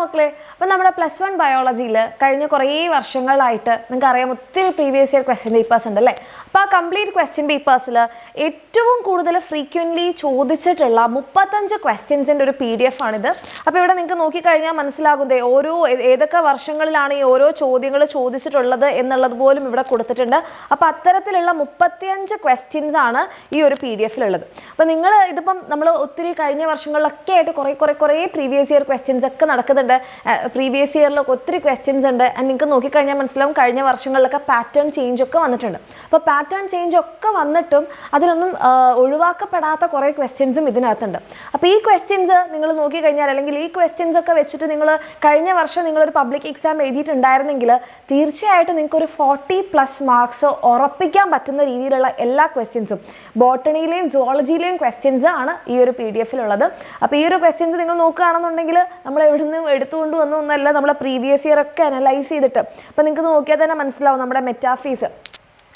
മക്കളെ, അപ്പം നമ്മുടെ +1 ബയോളജിയിൽ കഴിഞ്ഞ കുറേ വർഷങ്ങളായിട്ട് നിങ്ങൾക്കറിയാം ഒത്തിരി പ്രീവിയസ് ഇയർ ക്വസ്റ്റ്യൻ പേപ്പേഴ്സ് ഉണ്ട് അല്ലേ. അപ്പോൾ ആ കംപ്ലീറ്റ് ക്വസ്റ്റ്യൻ പേപ്പേഴ്സിൽ ഏറ്റവും കൂടുതൽ ഫ്രീക്വൻ്റ്ലി ചോദിച്ചിട്ടുള്ള 35 ക്വസ്റ്റ്യൻസിൻ്റെ ഒരു PDF ആണിത്. അപ്പോൾ ഇവിടെ നിങ്ങൾക്ക് നോക്കിക്കഴിഞ്ഞാൽ മനസ്സിലാകുന്നതേ ഓരോ ഏതൊക്കെ വർഷങ്ങളിലാണ് ഈ ഓരോ ചോദ്യങ്ങൾ ചോദിച്ചിട്ടുള്ളത് എന്നുള്ളത് പോലും ഇവിടെ കൊടുത്തിട്ടുണ്ട്. അപ്പോൾ അത്തരത്തിലുള്ള 35 ക്വസ്റ്റ്യൻസ് ആണ് ഈ ഒരു PDF-ലുള്ളത്. അപ്പോൾ നിങ്ങൾ ഇതിപ്പം നമ്മൾ ഒത്തിരി കഴിഞ്ഞ വർഷങ്ങളിലൊക്കെ ആയിട്ട് കുറേ പ്രീവിയസ് ഇയർ ക്വസ്റ്റ്യൻസ് ഒക്കെ നടക്കുന്നുണ്ട്. പ്രീവിയസ് ഇയറിലൊക്കെ ഒത്തിരി ക്വസ്റ്റ്യൻസ് ഉണ്ട്. നിങ്ങൾക്ക് നോക്കിക്കഴിഞ്ഞാൽ മനസ്സിലാവും കഴിഞ്ഞ വർഷങ്ങളിലൊക്കെ പാറ്റേൺ ചേഞ്ച് ഒക്കെ വന്നിട്ടുണ്ട്. അപ്പോൾ പാറ്റേൺ ചേഞ്ച് ഒക്കെ വന്നിട്ടും അതിലൊന്നും ഒഴിവാക്കപ്പെടാത്ത കുറേ ക്വസ്റ്റ്യൻസും ഇതിനകത്തുണ്ട്. അപ്പോൾ ഈ ക്വസ്റ്റ്യൻസ് നിങ്ങൾ നോക്കിക്കഴിഞ്ഞാൽ അല്ലെങ്കിൽ ഈ ക്വസ്റ്റ്യൻസ് ഒക്കെ വെച്ചിട്ട് നിങ്ങൾ കഴിഞ്ഞ വർഷം നിങ്ങളൊരു പബ്ലിക് എക്സാം എഴുതിയിട്ടുണ്ടായിരുന്നെങ്കിൽ തീർച്ചയായിട്ടും നിങ്ങൾക്കൊരു 40+ മാർക്സ് ഉറപ്പിക്കാൻ പറ്റുന്ന രീതിയിലുള്ള എല്ലാ ക്വസ്റ്റ്യൻസും ബോട്ടണിയിലെയും സുവോളജിയിലെയും ക്വസ്റ്റ്യൻസ് ആണ് ഈ ഒരു PDF-ലുള്ളത്. അപ്പോൾ ഈ ഒരു ക്വസ്റ്റ്യൻസ് നിങ്ങൾ നോക്കുകയാണെന്നുണ്ടെങ്കിൽ നമ്മൾ എവിടെ നിന്നും എടുത്തുകൊണ്ട് വന്നൊന്നല്ല, നമ്മൾ പ്രീവിയസ് ഇയർ ഒക്കെ അനലൈസ് ചെയ്തിട്ട്. അപ്പോൾ നിങ്ങൾക്ക് നോക്കിയാൽ തന്നെ മനസ്സിലാവും നമ്മുടെ മെറ്റാഫീസ്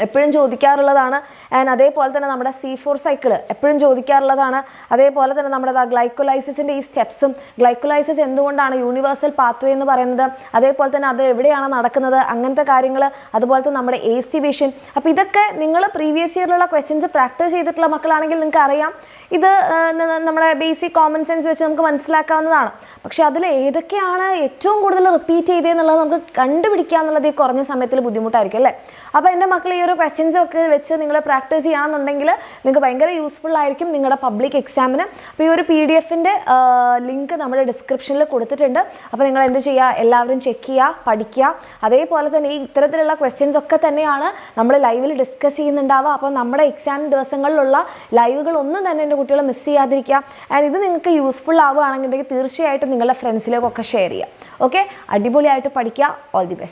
എപ്പോഴും ചോദിക്കാറുള്ളതാണ്. ആൻഡ് അതേപോലെ തന്നെ നമ്മുടെ C4 സൈക്കിൾ എപ്പോഴും ചോദിക്കാറുള്ളതാണ്. അതേപോലെ തന്നെ നമ്മുടെ ഗ്ലൈക്കോലൈസിസിൻ്റെ ഈ സ്റ്റെപ്സും ഗ്ലൈക്കോലൈസിസ് എന്തുകൊണ്ടാണ് യൂണിവേഴ്സൽ പാത്വേ എന്ന് പറയുന്നത്, അതേപോലെ തന്നെ അത് എവിടെയാണ് നടക്കുന്നത്, അങ്ങനത്തെ കാര്യങ്ങൾ, അതുപോലെ തന്നെ നമ്മുടെ എസ്റ്റിമേഷൻ. അപ്പോൾ ഇതൊക്കെ നിങ്ങൾ പ്രീവിയസ് ഇയറിലുള്ള ക്വസ്റ്റ്യൻസ് പ്രാക്ടീസ് ചെയ്തിട്ടുള്ള മക്കളാണെങ്കിൽ നിങ്ങൾക്ക് അറിയാം ഇത് നമ്മുടെ ബേസിക് കോമൺ സെൻസ് വെച്ച് നമുക്ക് മനസ്സിലാക്കാവുന്നതാണ്. പക്ഷേ അതിൽ ഏതൊക്കെയാണ് ഏറ്റവും കൂടുതൽ റിപ്പീറ്റ് ചെയ്തതെന്നുള്ളത് നമുക്ക് കണ്ടുപിടിക്കുക എന്നുള്ളത് ഈ കുറഞ്ഞ സമയത്തിൽ ബുദ്ധിമുട്ടായിരിക്കും അല്ലേ. അപ്പോൾ എൻ്റെ മക്കൾ ഈ ഒരു ക്വസ്റ്റ്യൻസ് ഒക്കെ വെച്ച് നിങ്ങൾ പ്രാക്ടീസ് ചെയ്യുകയാണെന്നുണ്ടെങ്കിൽ നിങ്ങൾക്ക് ഭയങ്കര യൂസ്ഫുൾ ആയിരിക്കും നിങ്ങളുടെ പബ്ലിക് എക്സാമിന്. അപ്പോൾ ഈ ഒരു PDF-ൻ്റെ ലിങ്ക് നമ്മുടെ ഡിസ്ക്രിപ്ഷനിൽ കൊടുത്തിട്ടുണ്ട്. അപ്പോൾ നിങ്ങൾ എന്ത് ചെയ്യുക, എല്ലാവരും ചെക്ക് ചെയ്യുക, പഠിക്കുക. അതേപോലെ തന്നെ ഈ ഇത്തരത്തിലുള്ള ക്വസ്റ്റ്യൻസ് ഒക്കെ തന്നെയാണ് നമ്മൾ ലൈവിൽ ഡിസ്കസ് ചെയ്യുന്നുണ്ടാവുക. അപ്പോൾ നമ്മുടെ എക്സാം ദിവസങ്ങളിലുള്ള ലൈവുകളൊന്നും തന്നെ എൻ്റെ കുട്ടികൾ മിസ് ചെയ്യാതിരിക്കുക. ആൻഡ് ഇത് നിങ്ങൾക്ക് യൂസ്ഫുൾ ആവുകയാണെന്നുണ്ടെങ്കിൽ തീർച്ചയായിട്ടും നിങ്ങളുടെ ഫ്രണ്ട്സിലേക്കൊക്കെ ഷെയർ ചെയ്യുക. ഓക്കെ, അടിപൊളിയായിട്ട് പഠിക്കുക. All the best.